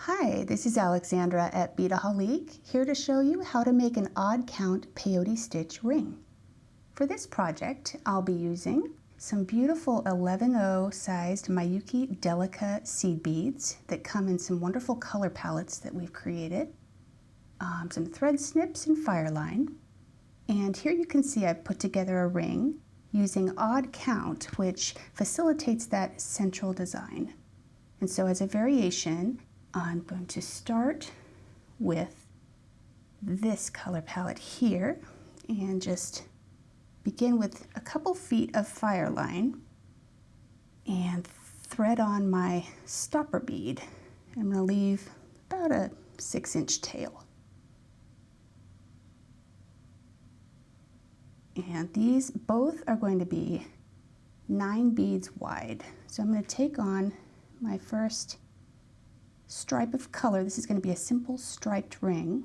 Hi, this is Alexandra at Beadaholique, here to show you how to make an odd count peyote stitch ring. For this project, I'll be using some beautiful 11/0 sized Miyuki Delica seed beads that come in some wonderful color palettes that we've created, some thread snips and FireLine, and here you can see I've put together a ring using odd count, which facilitates that central design. And so as a variation, I'm going to start with this color palette here and just begin with a couple feet of FireLine and thread on my stopper bead. I'm going to leave about a 6-inch tail. And these both are going to be 9 beads wide. So I'm going to take on my first stripe of color. This is going to be a simple striped ring.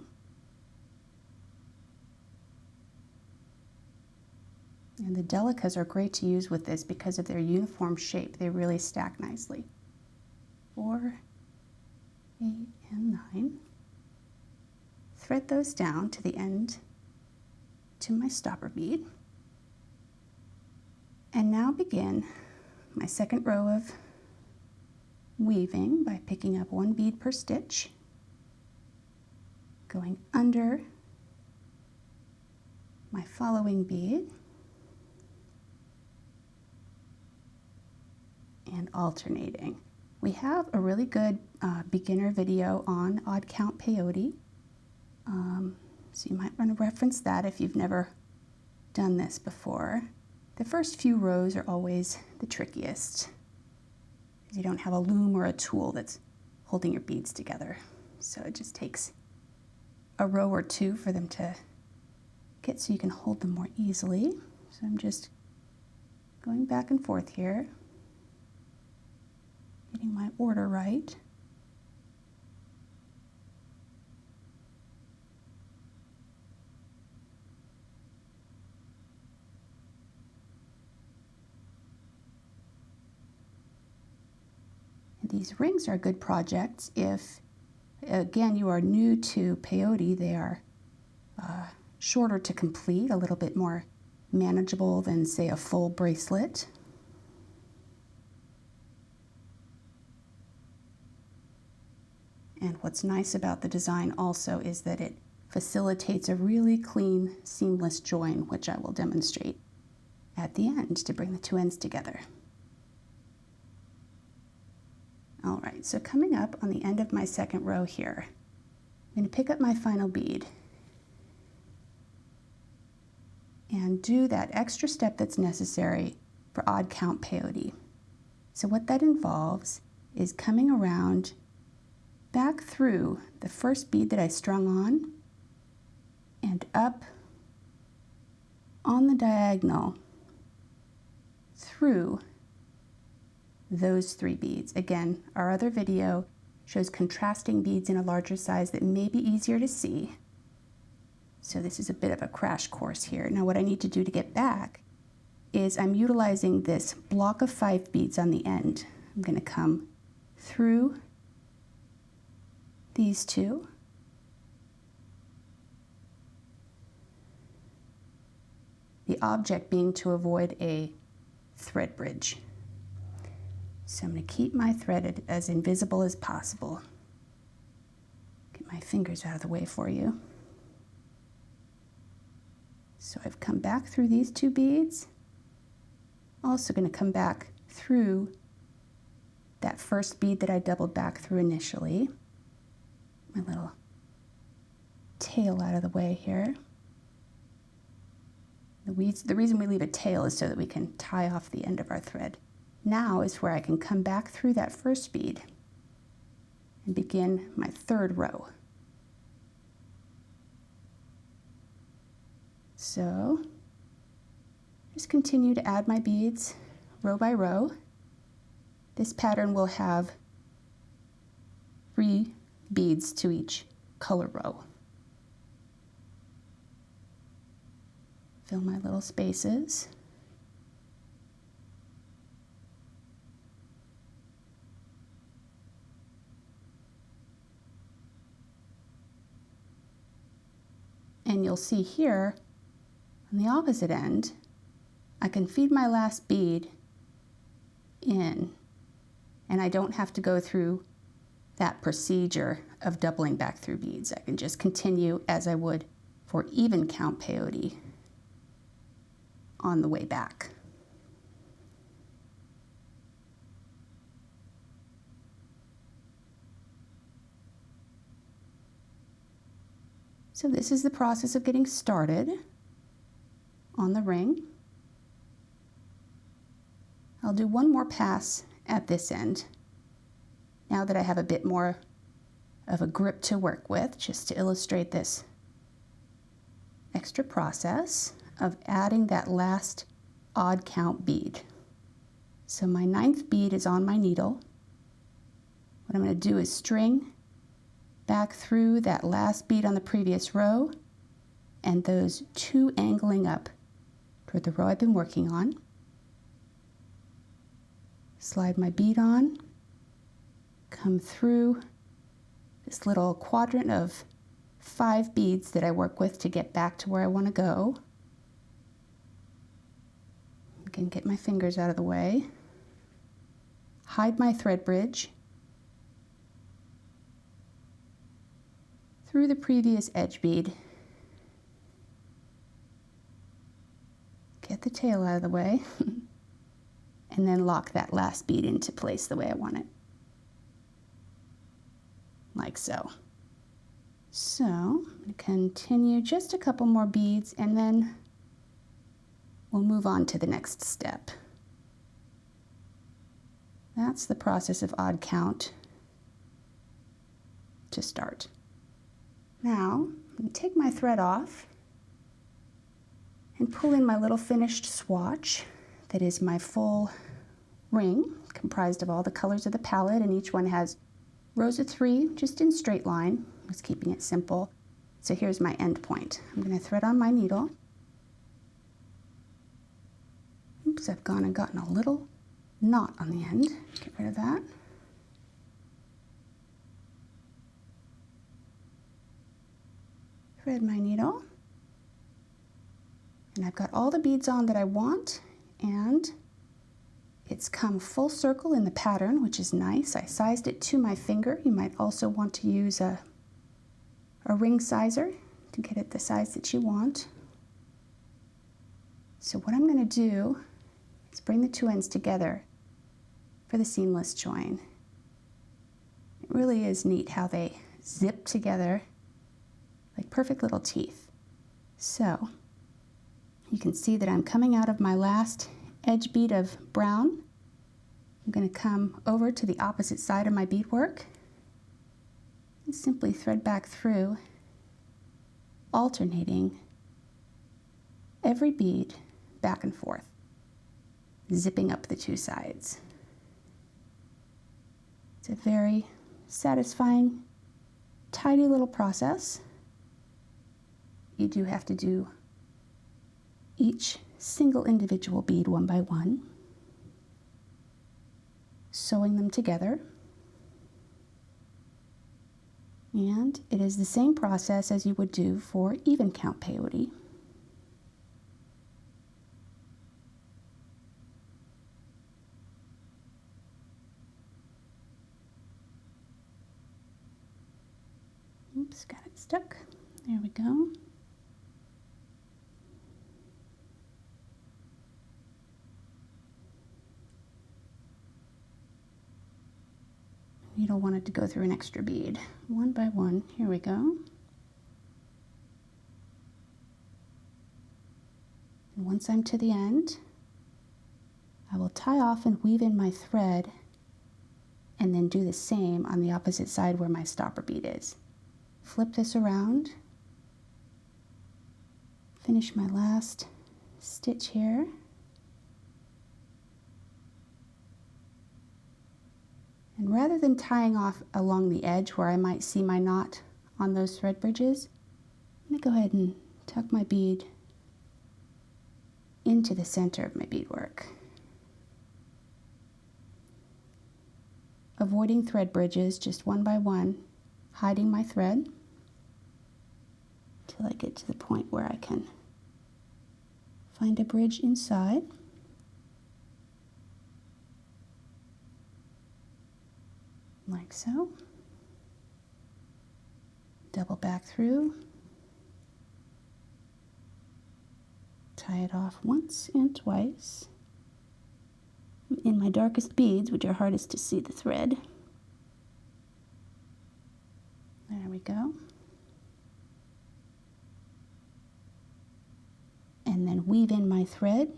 And the Delicas are great to use with this because of their uniform shape. They really stack nicely. 4, 8, and 9. Thread those down to the end to my stopper bead. And now begin my second row of weaving by picking up 1 bead per stitch, going under my following bead, and alternating. We have a really good beginner video on odd count peyote, so you might want to reference that if you've never done this before. The first few rows are always the trickiest. You don't have a loom or a tool that's holding your beads together. So it just takes a row or two for them to get so you can hold them more easily. So I'm just going back and forth here, getting my order right. These rings are good projects if, again, you are new to peyote. They are shorter to complete, a little bit more manageable than, say, a full bracelet. And what's nice about the design also is that it facilitates a really clean, seamless join, which I will demonstrate at the end to bring the two ends together. All right, so coming up on the end of my second row here, I'm going to pick up my final bead and do that extra step that's necessary for odd count peyote. So what that involves is coming around back through the first bead that I strung on and up on the diagonal through those 3 beads. Again, our other video shows contrasting beads in a larger size that may be easier to see. So this is a bit of a crash course here. Now what I need to do to get back is I'm utilizing this block of 5 beads on the end. I'm going to come through these 2. The object being to avoid a thread bridge. So I'm going to keep my thread as invisible as possible. Get my fingers out of the way for you. So I've come back through these 2 beads. Also going to come back through that first bead that I doubled back through initially. My little tail out of the way here. The reason we leave a tail is so that we can tie off the end of our thread. Now is where I can come back through that first bead and begin my third row. So just continue to add my beads row by row. This pattern will have 3 beads to each color row. Fill my little spaces. And you'll see here on the opposite end, I can feed my last bead in, and I don't have to go through that procedure of doubling back through beads. I can just continue as I would for even count peyote on the way back. So this is the process of getting started on the ring. I'll do one more pass at this end, now that I have a bit more of a grip to work with, just to illustrate this extra process of adding that last odd count bead. So my 9th bead is on my needle. What I'm going to do is string back through that last bead on the previous row and those 2 angling up toward the row I've been working on. Slide my bead on, come through this little quadrant of 5 beads that I work with to get back to where I want to go. I can get my fingers out of the way, hide my thread bridge through the previous edge bead, get the tail out of the way, and then lock that last bead into place the way I want it, like so. So I'm going to continue just a couple more beads, and then we'll move on to the next step. That's the process of odd count to start. Now, I'm going to take my thread off and pull in my little finished swatch that is my full ring, comprised of all the colors of the palette, and each one has rows of 3, just in straight line. I was keeping it simple. So here's my end point. I'm going to thread on my needle. Oops, I've gone and gotten a little knot on the end. Get rid of that. Thread my needle, and I've got all the beads on that I want, and it's come full circle in the pattern, which is nice. I sized it to my finger. You might also want to use a ring sizer to get it the size that you want. So what I'm going to do is bring the 2 ends together for the seamless join. It really is neat how they zip together like perfect little teeth. So you can see that I'm coming out of my last edge bead of brown. I'm going to come over to the opposite side of my beadwork and simply thread back through, alternating every bead back and forth, zipping up the 2 sides. It's a very satisfying, tidy little process. You do have to do each single individual bead one by one, sewing them together. And it is the same process as you would do for even count peyote. Oops, got it stuck. There we go. You don't want it to go through an extra bead. One by one, here we go. And once I'm to the end, I will tie off and weave in my thread, and then do the same on the opposite side where my stopper bead is. Flip this around, finish my last stitch here. And rather than tying off along the edge where I might see my knot on those thread bridges, I'm going to go ahead and tuck my bead into the center of my beadwork, avoiding thread bridges just one by one, hiding my thread. till I get to the point where I can find a bridge inside. Like so. Double back through. Tie it off once and twice. In my darkest beads, which are hardest to see the thread. There we go. And then weave in my thread.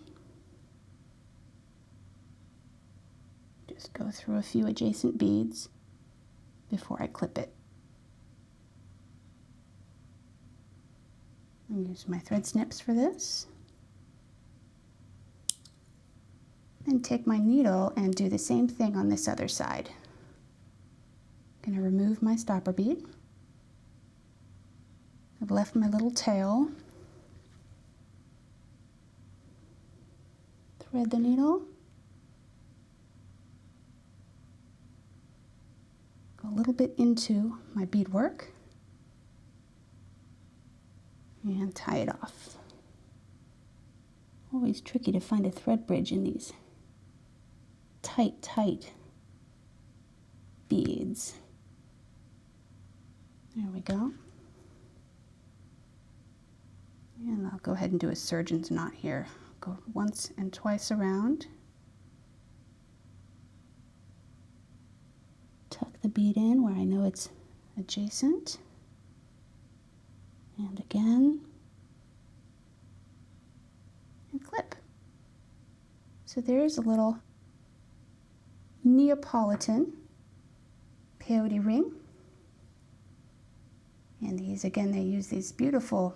Just go through a few adjacent beads before I clip it. I'll use my thread snips for this. And take my needle and do the same thing on this other side. I'm going to remove my stopper bead. I've left my little tail. Thread the needle. Go a little bit into my beadwork. And tie it off. Always tricky to find a thread bridge in these tight beads. There we go. And I'll go ahead and do a surgeon's knot here. Go once and twice around. Tuck the bead in where I know it's adjacent. And again. And clip. So there's a little Neopolitan peyote ring. And these, again, they use these beautiful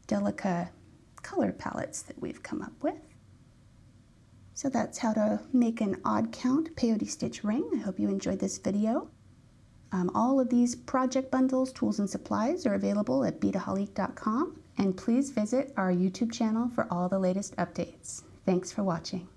Delica color palettes that we've come up with. So that's how to make an odd count peyote stitch ring. I hope you enjoyed this video. All of these project bundles, tools, and supplies are available at Beadaholique.com. And please visit our YouTube channel for all the latest updates. Thanks for watching.